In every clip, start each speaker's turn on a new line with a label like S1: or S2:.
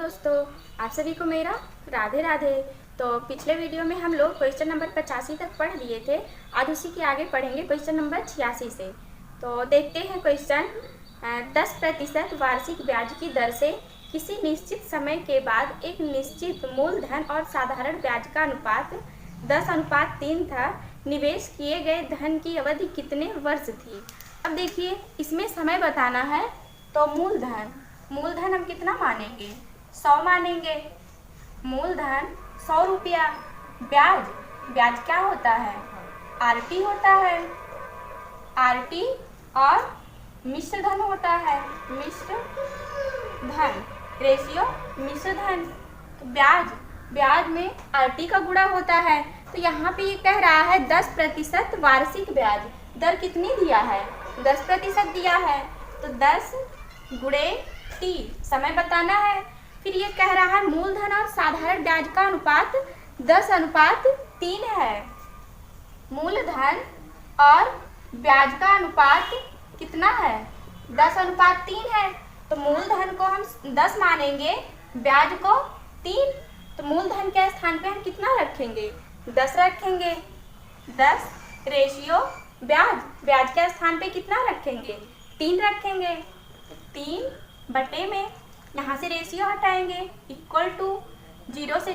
S1: दोस्तों, आप सभी को मेरा राधे राधे। तो पिछले वीडियो में हम लोग क्वेश्चन नंबर 85 तक पढ़ लिए थे। आज उसी के आगे पढ़ेंगे क्वेश्चन नंबर 86 से। तो देखते हैं क्वेश्चन। 10% वार्षिक ब्याज की दर से किसी निश्चित समय के बाद एक निश्चित मूलधन और साधारण ब्याज का अनुपात 10:3 था। निवेश किए गए धन की अवधि कितने वर्ष थी। अब देखिए, इसमें समय बताना है। तो मूलधन हम कितना मानेंगे, 100 मानेंगे। मूलधन 100 रुपया। ब्याज क्या होता है, आरटी होता है। आरटी और मिश्र धन होता है, मिश्र धन रेशियो मिश्र धन। तो ब्याज में आरटी का गुणा होता है। तो यहाँ पे ये कह रहा है 10% वार्षिक ब्याज दर कितनी दिया है, 10% दिया है। तो 10 गुणे टी समय बताना है। फिर ये कह रहा है मूलधन और साधारण ब्याज का अनुपात 10:3 है। मूलधन और ब्याज का अनुपात कितना है, 10:3 है। तो मूलधन को हम 10 मानेंगे, ब्याज को 3। तो मूलधन के स्थान पे हम कितना रखेंगे, 10 रखेंगे। 10 रेशियो ब्याज के स्थान पे कितना रखेंगे, 3 रखेंगे। 3 बटे में यहाँ से रेशियो हटाएंगे, इक्वल टू 0 से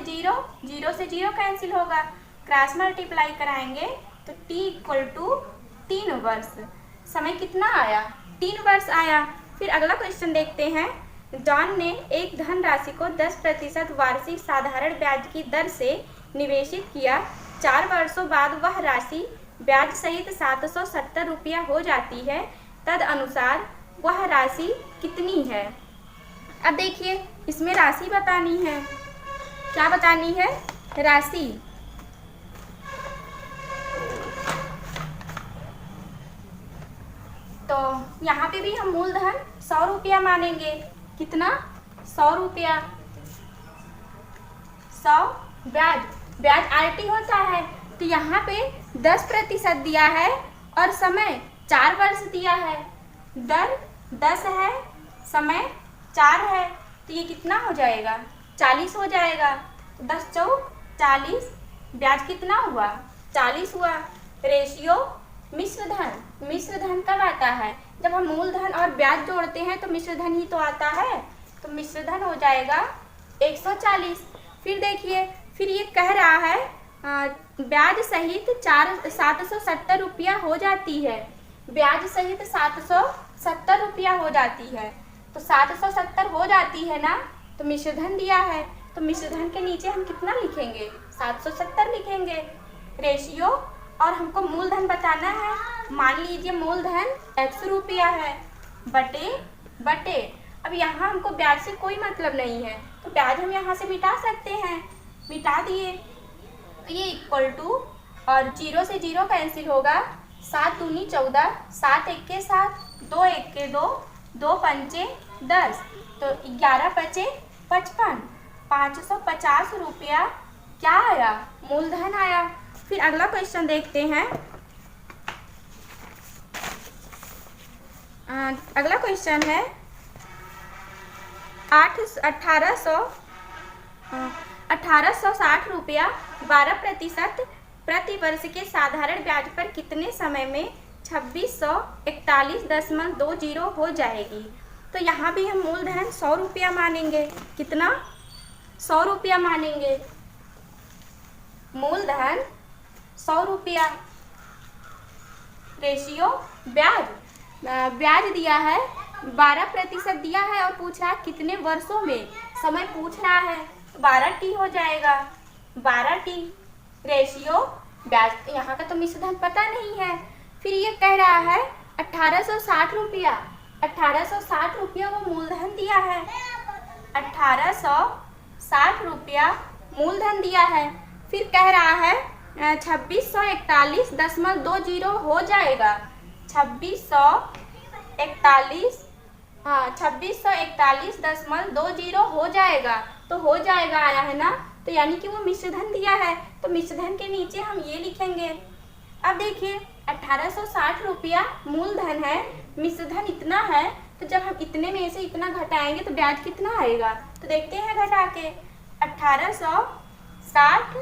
S1: 0 कैंसिल होगा, क्रॉस मल्टीप्लाई कराएंगे तो t इक्वल टू 3 वर्ष। समय कितना आया, 3 वर्ष आया। फिर अगला क्वेश्चन देखते हैं। जॉन ने एक धनराशि को 10% वार्षिक साधारण ब्याज की दर से निवेशित किया। 4 वर्षों बाद वह राशि ब्याज सहित 770 रुपया हो जाती है। तद अनुसार वह राशि कितनी है। अब देखिए, इसमें राशि बतानी है। क्या बतानी है, राशि। तो यहाँ पे भी हम मूलधन 100 रुपया मानेंगे। कितना, 100 रुपया। 100 ब्याज आरटी होता है। तो यहाँ पे 10% दिया है और समय 4 वर्ष दिया है। दर 10 है, समय 4 है। तो ये कितना हो जाएगा, 40 हो जाएगा। 10 चौक 40, ब्याज कितना हुआ, 40 हुआ। रेशियो मिश्र धन कब आता है, जब हम मूलधन और ब्याज जोड़ते हैं तो मिश्र धन ही तो आता है। तो मिश्र धन हो जाएगा 140। फिर देखिए, फिर ये कह रहा है ब्याज सहित 770 रुपया हो जाती है। ब्याज सहित 770 रुपया हो जाती है। तो 770 हो जाती है ना, तो मिश्रधन दिया है। तो मिश्रधन के नीचे हम कितना लिखेंगे, 770 लिखेंगे। रेशियो और हमको मूलधन बताना है। मान लीजिए मूलधन 100 रुपया है, बटे। अब यहाँ हमको ब्याज से कोई मतलब नहीं है, तो ब्याज हम यहाँ से मिटा सकते हैं। मिटा दिए तो ये इक्वल टू, और 0 से 0 कैंसिल होगा, 7 दूनी 14, 7 एक के 7, 2 एक के 2, 2 पंचे 10, तो 11 पचे 55, 550 रुपया क्या आया, मूलधन आया। फिर अगला क्वेश्चन देखते हैं। अगला क्वेश्चन है 1860 रुपया 12% प्रति वर्ष के साधारण ब्याज पर कितने समय में 2641.20 हो जाएगी। तो यहाँ भी हम मूलधन 100 रुपया मानेंगे। कितना, 100 रुपया मानेंगे। मूलधन 100 रुपया। रेशियो ब्याज दिया है 12% दिया है और पूछा कितने वर्षों में, समय पूछ रहा है। 12t हो जाएगा, 12t। रेशियो ब्याज, यहाँ का तो मिश्रधन पता नहीं है। फिर ये कह रहा है 1860 रुपया वो मूलधन दिया है। 1860 रुपया मूलधन दिया है। फिर कह रहा है 2641.20 हो जाएगा। 2641.20 हो जाएगा। तो हो जाएगा आया है ना, तो यानी कि वो मिश्रधन दिया है। तो मिश्रधन के नीचे हम ये लिखेंगे। अब देखिए, 1860 रुपया मूलधन है, मिश्रधन इतना है, तो जब हम इतने में से इतना घटाएंगे तो ब्याज कितना आएगा, तो देखते हैं घटा के। 1860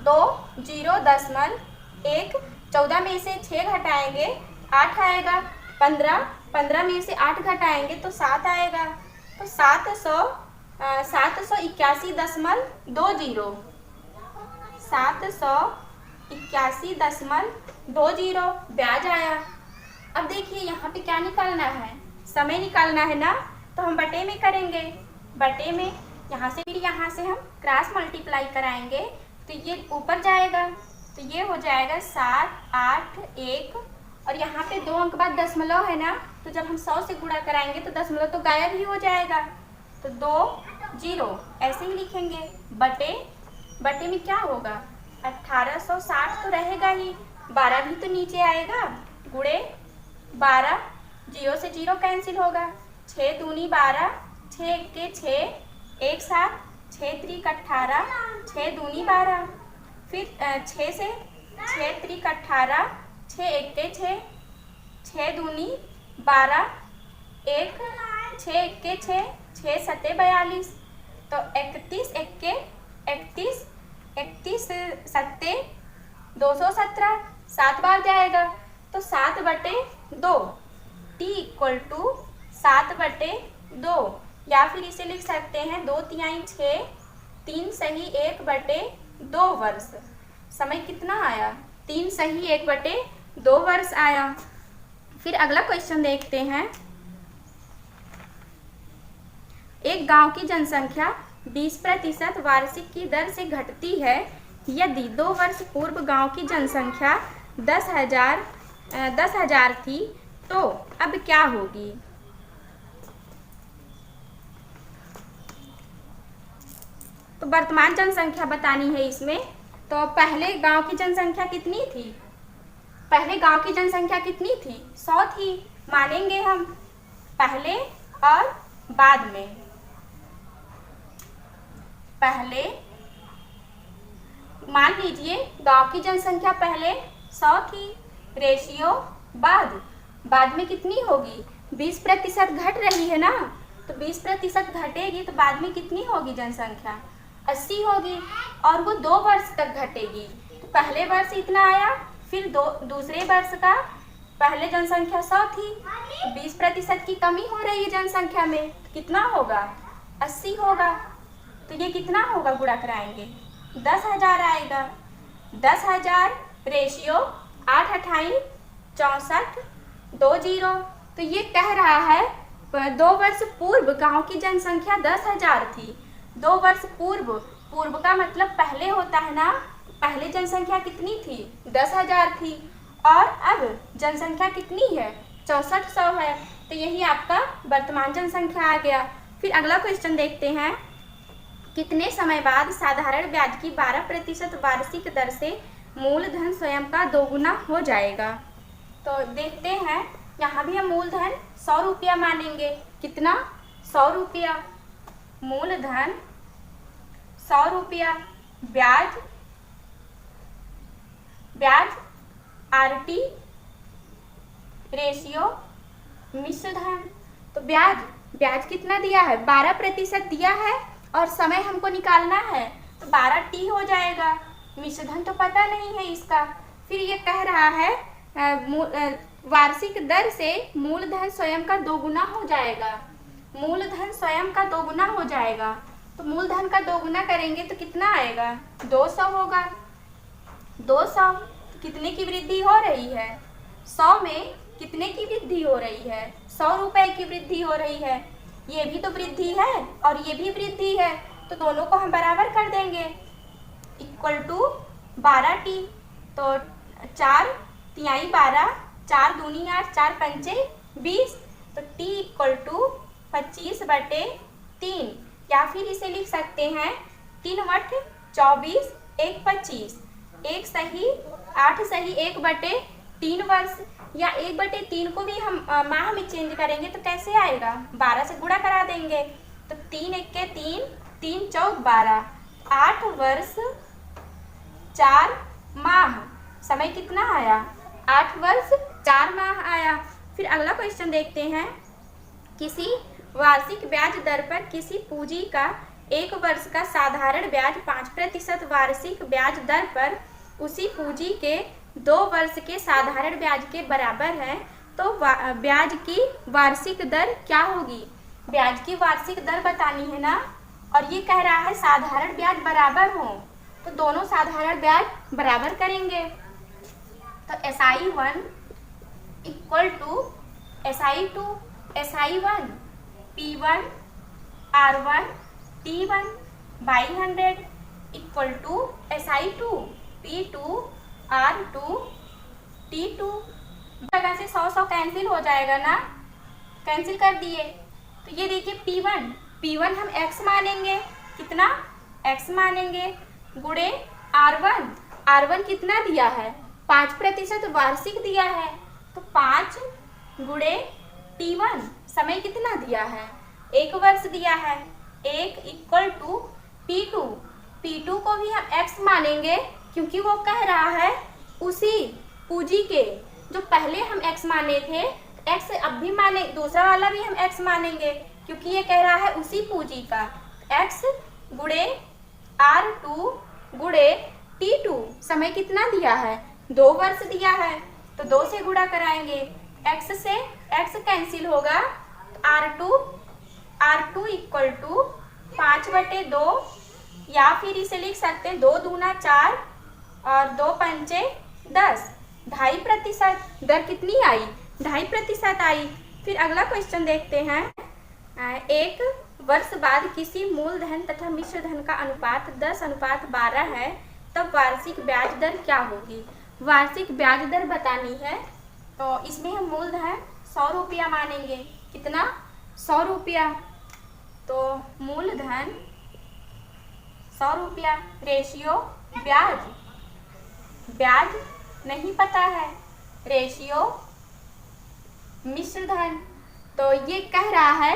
S1: 2 0 दशमलव 1, 14 में से 6 घटाएंगे 8 आएगा। 15 में से 8 घटाएंगे तो 7 आएगा। तो 781.20 781.20 ब्याज आया। अब देखिए यहाँ पे क्या निकालना है, समय निकालना है ना, तो हम बटे में करेंगे। बटे में यहाँ से फिर यहाँ से हम क्रॉस मल्टीप्लाई कराएंगे तो ये ऊपर जाएगा, तो ये हो जाएगा 7 8 1, और यहाँ पे 2 अंक बाद दशमलव है ना, तो जब हम 100 से गुणा कराएंगे तो दशमलव तो गायब ही हो जाएगा। तो 2 0 ऐसे ही लिखेंगे। बटे में क्या होगा, 1860 तो रहेगा ही, 12 भी तो नीचे आएगा, गुणे 12, 0 से 0 कैंसिल होगा। 6 दूनी 12, 6 एक्के 6, 1 7, 6 त्रिक 18, 6 दूनी 12, फिर 6 से 6 त्रिक 18, 6 एक्के 6, 6 दूनी 12, 1 6 एक्के 6, 6 सत्ते 42, तो 31 एक्के 31, 31 सत्ते 217, 7 बार जाएगा तो 7/2, t इक्वल टू 7/2, या फिर इसे लिख सकते हैं 2 तिहाई 6, 3 सही 1/2 वर्ष। समय कितना आया, 3 सही 1/2 वर्ष आया। फिर अगला क्वेश्चन देखते हैं। एक गांव की जनसंख्या 20% वार्षिक की दर से घटती है यदि 2 वर्ष पूर्व गांव की जनसंख्या 10,000 थी, तो अब क्या होगी। तो वर्तमान जनसंख्या बतानी है इसमें। तो पहले गांव की जनसंख्या कितनी थी, पहले गांव की जनसंख्या कितनी थी, 100 थी, मानेंगे हम पहले और बाद में। पहले मान लीजिए गांव की जनसंख्या पहले 100 थी, रेशियो बाद में कितनी होगी, 20% घट रही है ना, तो 20% घटेगी तो बाद में कितनी होगी जनसंख्या, 80 होगी, और वो 2 वर्ष तक घटेगी। तो पहले वर्ष इतना आया, फिर दूसरे वर्ष का, पहले जनसंख्या 100 थी, 20% की कमी हो रही है जनसंख्या में, कितना होगा, 80 होगा। तो ये कितना होगा, गुणा कराएंगे 10,000 आएगा। 10,000 रेशियो 8 अठाई 64 20। तो ये कह रहा है 2 वर्ष पूर्व गांव की जनसंख्या 10,000 थी। 2 वर्ष पूर्व का मतलब पहले होता है ना, पहले जनसंख्या कितनी थी, 10,000 थी, और अब जनसंख्या कितनी है, 6400 है। तो यही आपका वर्तमान जनसंख्या आ गया। फिर अगला क्वेश्चन देखते हैं। कितने समय बाद साधारण ब्याज की 12% वार्षिक दर से मूलधन स्वयं का दोगुना हो जाएगा। तो देखते हैं, यहाँ भी हम मूलधन 100 रुपया मानेंगे। कितना, 100 रुपया, मूलधन 100 रुपया, ब्याज RT रेशियो मिश्र धन। तो ब्याज कितना दिया है, 12% दिया है, और समय हमको निकालना है तो 12T हो जाएगा। मिश्र धन तो पता नहीं है इसका। फिर ये कह रहा है वार्षिक दर से मूलधन स्वयं का दोगुना हो जाएगा। मूलधन स्वयं का दोगुना हो जाएगा, तो मूलधन का दोगुना करेंगे तो कितना आएगा, 200 होगा। 200 कितने की वृद्धि हो रही है, 100 में कितने की वृद्धि हो रही है, 100 रुपए की वृद्धि हो रही है। ये भी तो वृद्धि है और ये भी वृद्धि है, तो दोनों को हम बराबर कर देंगे, इक्वल टू 12T। तो 4 तिहाई 12, 4 दूनी 8, 4 पंचे 20, तो T इक्वल टू 25/3, या फिर इसे लिख सकते हैं 3/24 1 25, 1 सही 8 सही 1/3 वर्ष, या 1/3 को भी हम माह में चेंज करेंगे तो कैसे आएगा, 12 से गुणा करा देंगे, तो 3 एक्के 3, 3 चौक 12, 8 वर्ष 4 माह। समय कितना आया, 8 वर्ष 4 माह आया। फिर अगला क्वेश्चन देखते हैं। किसी वार्षिक ब्याज दर पर किसी पूंजी का 1 वर्ष का साधारण ब्याज 5% वार्षिक ब्याज दर पर उसी पूंजी के 2 वर्ष के साधारण ब्याज के बराबर है, तो ब्याज की वार्षिक दर क्या होगी? ब्याज की वार्षिक दर बतानी है ना, और ये कह रहा है साधारण ब्याज बराबर हो, तो दोनों साधारण ब्याज बराबर करेंगे। तो SI1 equal to SI2 SI1 P1 R1 T1 by 100 equal to SI2 P2 R2 T2। जगह से 100 कैंसिल हो जाएगा ना, कैंसिल कर दिए। तो ये देखिए P1 हम x मानेंगे, कितना x मानेंगे, गुणे R1 कितना दिया है, 5% वार्षिक दिया है, तो 5 गुणे T1 समय कितना दिया है, 1 वर्ष दिया है, 1 इक्वल टू P2 को भी हम x मानेंगे, क्योंकि वो कह रहा है उसी पूंजी के, जो पहले हम x माने थे x अब भी माने, दूसरा वाला भी हम x मानेंगे, क्योंकि ये कह रहा है उसी पूंजी का। x गुणे R2 गुणे T2 समय कितना दिया है, 2 वर्ष दिया है, तो 2 से गुणा कराएंगे, x से x कैंसिल होगा, R2 इक्वल टू 5/2, या फिर इसे लिख सकते हैं 2 दूना 4 और 2 पंचे 10, 2.5%। दर कितनी आई, 2.5% आई। फिर अगला क्वेश्चन देखते हैं। 1 वर्ष बाद किसी मूलधन तथा मिश्र धन का अनुपात 10:12 है, तब वार्षिक ब्याज दर क्या होगी? वार्षिक ब्याज दर बतानी है, तो इसमें हम मूलधन 100 रुपया मानेंगे, कितना, 100 रुपया, तो मूलधन 100 रुपया, रेशियो ब्याज नहीं पता है, रेशियो मिश्र धन, तो ये कह रहा है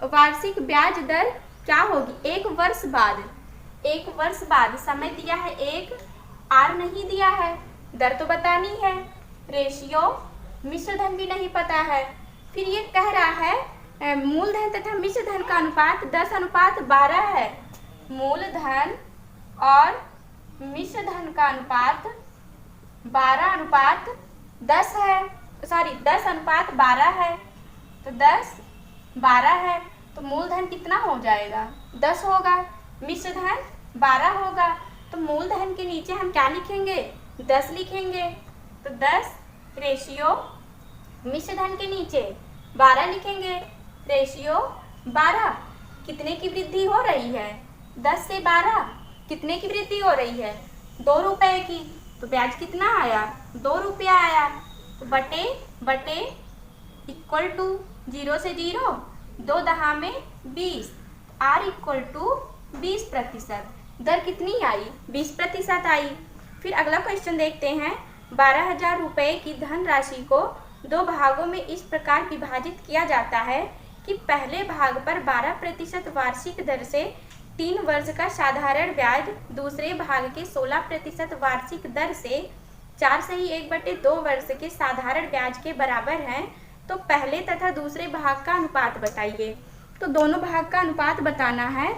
S1: वार्षिक ब्याज दर क्या होगी, 1 वर्ष बाद समय दिया है 1, R नहीं दिया है, दर तो बतानी है, रेशियो मिश्र धन भी नहीं पता है। फिर ये कह रहा है मूलधन तथा मिश्र धन का अनुपात 10:12 है, मूलधन और मिश्र धन का अनुपात 12:10 है, 10:12 है, तो 10:12 है, तो मूलधन कितना हो जाएगा, 10 होगा, मिश्र धन 12 होगा, तो मूलधन के नीचे हम क्या लिखेंगे, 10 लिखेंगे, तो 10 रेशियो मिश्र धन के नीचे 12 लिखेंगे, रेशियो 12, कितने की वृद्धि हो रही है, 10 से 12 कितने की वृद्धि हो रही है, 2 रुपए की, तो ब्याज कितना आया, 2 रुपया आया, तो बटे इक्वल टू 0 से 0, 2 दहा में 20, R इक्वल टू 20%, दर कितनी आई, 20% आई। फिर अगला क्वेश्चन देखते हैं। 12,000 रुपये की धनराशि को 2 भागों में इस प्रकार विभाजित किया जाता है कि पहले भाग पर 12% वार्षिक दर से 3 वर्ष का साधारण ब्याज दूसरे भाग के 16% वार्षिक दर से 4/1/2 वर्ष के साधारण ब्याज के बराबर है, तो पहले तथा दूसरे भाग का अनुपात बताइए। तो दोनों भाग का अनुपात बताना है,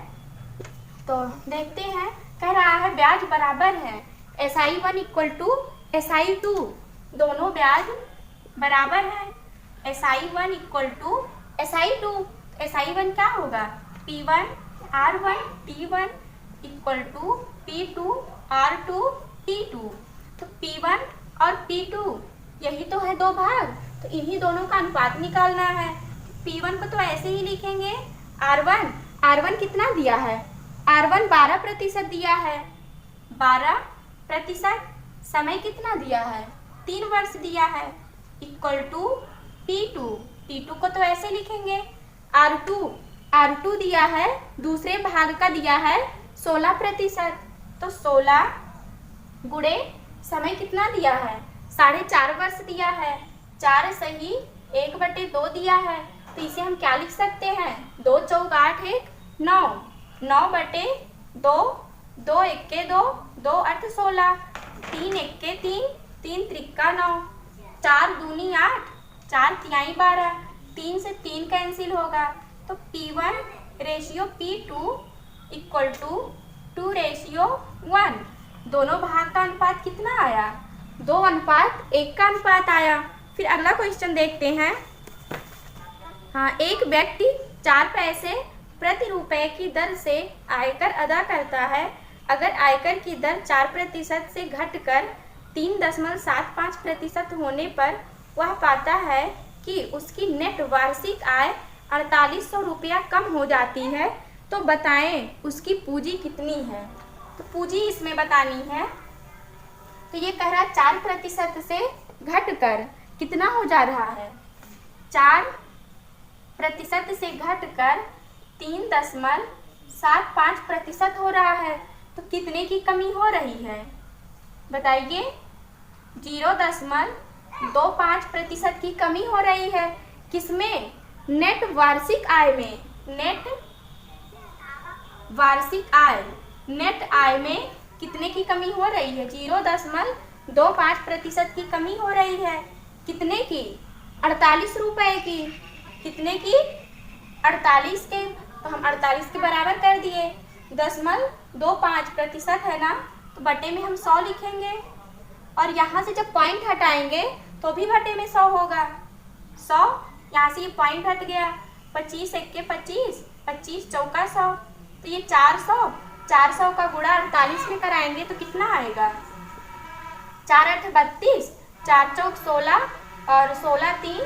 S1: तो देखते हैं। कह रहा है ब्याज बराबर है, SI1 इक्वल टू SI2, दोनों ब्याज बराबर है, SI1 equal to SI2, SI1 क्या होगा, P1 R1 T1 equal to P2 R2 T2, तो P1 और P2 यही तो है 2 भाग, तो इन्हीं दोनों का अनुपात निकालना है। P1 को तो ऐसे ही लिखेंगे, R1 कितना दिया है, R1 12% दिया है, 12%, समय कितना दिया है, 3 वर्ष दिया है, इक्वल टू P2 को तो ऐसे लिखेंगे, R2 दिया है, दूसरे भाग का दिया है 16%, तो 16 गुणे समय कितना दिया है, 4.5 वर्ष दिया है, 4 सही 1/2 दिया है, तो इसे हम क्या लिख सकते हैं, 2 चौक 8 1 9, 9/2, 2 1 2, 2 8 16, 3 1 3, 3 3 9, 4 दूनी 8, 4 तिहाई 12, 3 से 3 कैंसिल होगा, तो P1 ratio P2 equal to 2:1। दोनों भाग का अनुपात कितना आया? 2:1 का अनुपात आया। फिर अगला क्वेश्चन देखते हैं। हाँ, एक व्यक्ति 4 पैसे प्रति रुपए की दर से आयकर अदा करता है। अगर आयकर की दर 4% से घटकर 3.75% होने पर वह पाता है कि उसकी नेट वार्षिक आय 4800 रुपया कम हो जाती है, तो बताएं उसकी पूंजी कितनी है। तो पूंजी इसमें बतानी है। तो ये कह रहा 4% से घटकर कितना हो जा रहा है? 4% से घटकर 3.75% हो रहा है। तो कितने की कमी हो रही है बताइए? 0.25% की कमी हो रही है। किसमें? नेट वार्षिक आय में। नेट वार्षिक आय, नेट आय में कितने की कमी हो रही है? 0.25% की कमी हो रही है। कितने की? 48 रुपए की। कितने की? 48 के। तो हम 48 के बराबर कर दिए। 0.25% है ना, तो बटे में हम 100 लिखेंगे, और यहाँ से जब पॉइंट हटाएंगे तो भी बटे में 100 होगा। 100, यहाँ से ये पॉइंट हट गया। 25 × 1 = 25, 25 × 4 = 100, तो ये 400। 400 का गुणा 48 में कराएंगे तो कितना आएगा? 4 × 8 = 32, 4 × 4 = 16, और 16 × 3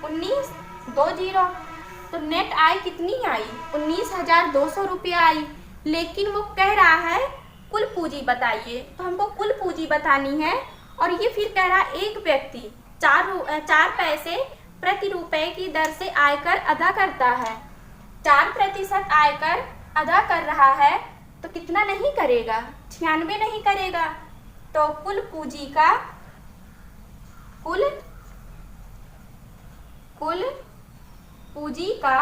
S1: = 19, 2 0। तो नेट आय कितनी आई? 19,200 रुपया आई। लेकिन वो कह रहा है कुल पूंजी बताइए, तो हमको कुल पूंजी बतानी है। और ये फिर कह रहा एक व्यक्ति 4 पैसे प्रति रुपए की दर से आयकर अदा करता है। 4% आयकर अदा कर रहा है, तो कितना नहीं करेगा? 96 नहीं करेगा। तो कुल पूंजी का कुल पूंजी का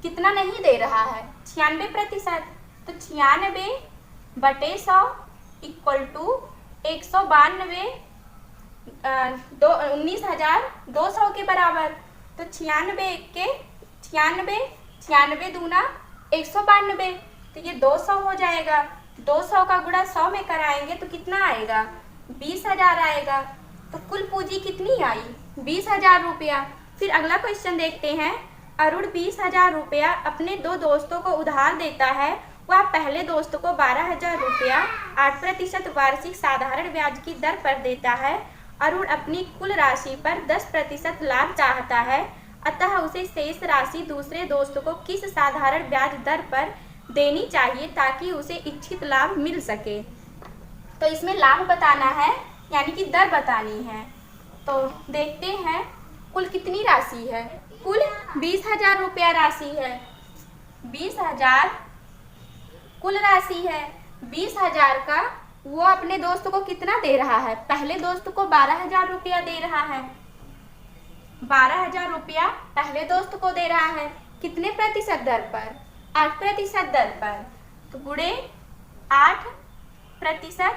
S1: कितना नहीं दे रहा है? 96%। तो 96/100 इक्वल टू 19,200 के बराबर। तो 96 दूना 192, तो ये 200 हो जाएगा। 200 का गुणा 100 में कराएंगे तो कितना आएगा? 20,000 आएगा। तो कुल पूंजी कितनी आई? 20,000 रुपया। फिर अगला क्वेश्चन देखते हैं। अरुण 20,000 रुपया अपने 2 दोस्तों को उधार देता है। वह पहले दोस्त को 12,000 रुपया 8% वार्षिक साधारण ब्याज की दर पर देता है। अरुण अपनी कुल राशि पर 10% लाभ चाहता है, अतः उसे शेष राशि दूसरे दोस्त को किस साधारण ब्याज दर पर देनी चाहिए ताकि उसे इच्छित लाभ मिल सके। तो इसमें लाभ बताना है, यानी कि दर बतानी है। तो देखते हैं कुल कितनी राशि है। कुल 20,000 रुपया राशि है। 20,000 कुल राशि है। 20,000 का वो अपने दोस्त को कितना दे रहा है? पहले दोस्त को 12,000 रुपया दे रहा है। 12,000 रुपया पहले दोस्त को दे रहा है। कितने प्रतिशत दर पर? 8% दर पर। तो गुणे 8%।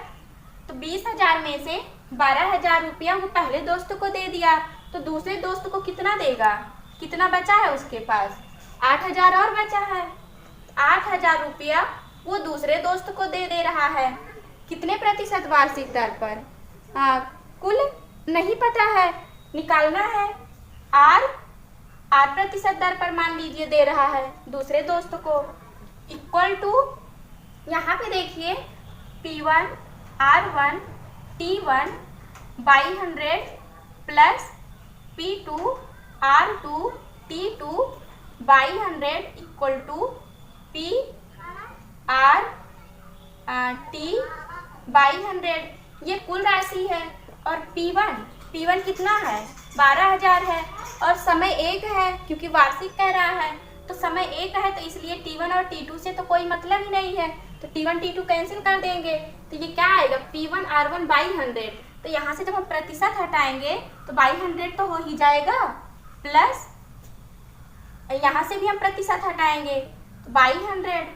S1: तो 20,000 में से 12,000 रुपया वो पहले दोस्त को दे दिया, तो दूसरे दोस्त को कितना देगा? कितना बचा है उसके पास? 8,000 और बचा है। 8,000 रुपया वो दूसरे दोस्त को दे रहा है। कितने प्रतिशत वार्षिक दर पर? कुल नहीं पता है, निकालना है। 8% दर पर मान लीजिए दे रहा है दूसरे दोस्त को, इक्वल टू, यहाँ पे देखिए P1 R1 T1 /100 plus P2 R2 T2 /100 equal to P/100। ये कुल राशि है। और P1 कितना है? 12,000 है, और समय 1 है क्योंकि वार्षिक कह रहा है, तो समय 1 है, तो इसलिए T1 और T2 से तो कोई मतलब ही नहीं है, तो T1 T2 कैंसिल कर देंगे, तो ये क्या आएगा? P1 R1 /100। तो यहाँ से जब हम प्रतिशत हटाएंगे तो 100 तो हो ही जाएगा, प्लस यहाँ से भी हम प्रतिशत हटाएंगे तो 100,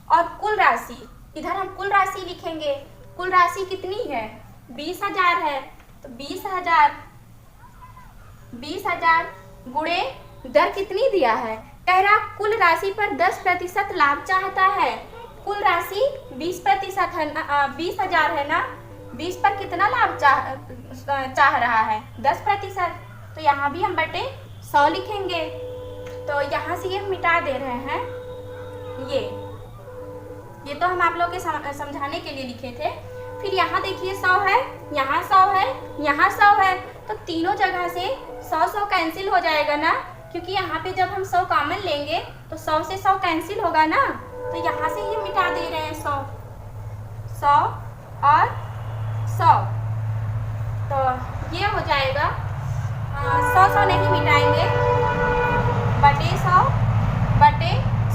S1: और कुल राशि इधर हम कुल राशि लिखेंगे। कुल राशि कितनी है? 20,000 है, तो 20,000 गुणे दर कितनी दिया है, कह रहा कुल राशि पर 10% लाभ चाहता है। कुल राशि 20% है ना, 20,000 है ना, 20 पर कितना लाभ चाह रहा है, 10%। तो यहाँ भी हम बटे 100 लिखेंगे। तो यहाँ से ये हम मिटा दे रहे हैं। ये तो हम आप लोग के समझाने के लिए लिखे थे। फिर यहाँ देखिए 100 है, यहाँ 100 है, यहाँ 100 है, तो तीनों जगह से 100 कैंसिल हो जाएगा ना, क्योंकि यहाँ पे जब हम 100 कॉमन लेंगे तो 100 से 100 कैंसिल होगा ना। तो यहाँ से ये मिटा दे रहे हैं 100 और 100। तो ये हो जाएगा 100 नहीं मिटाएंगे, बटे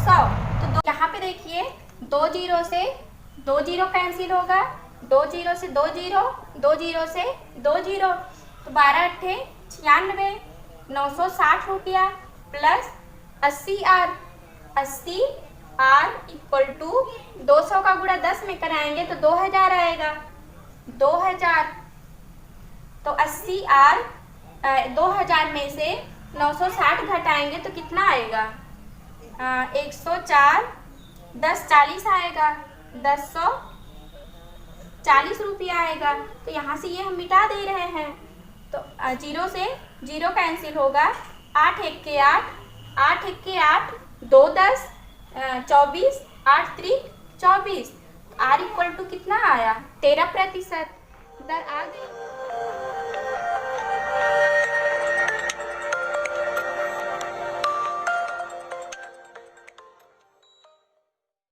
S1: 100। तो यहाँ पे देखिए 2 जीरो से 2 जीरो कैंसिल होगा, 2 जीरो से 2 जीरो, 2 जीरो से 2 जीरो, तो 12 अट्ठे 96, 960 रुपया plus 80R। 80R equal to 200 का गुणा 10 में कराएंगे तो 2000 आएगा, 2000। तो 80R 2000 में से 960 घटाएंगे तो कितना आएगा, 104, 10 40 आएगा, 1040 रुपया आएगा। तो यहाँ से ये हम मिटा दे रहे हैं। तो 0 से 0 कैंसिल होगा, 8 एक के 8, 8 एक के 8, 2 10, 24, 8 3 24। R इक्वल टू कितना आया, 13%। दर आ गई।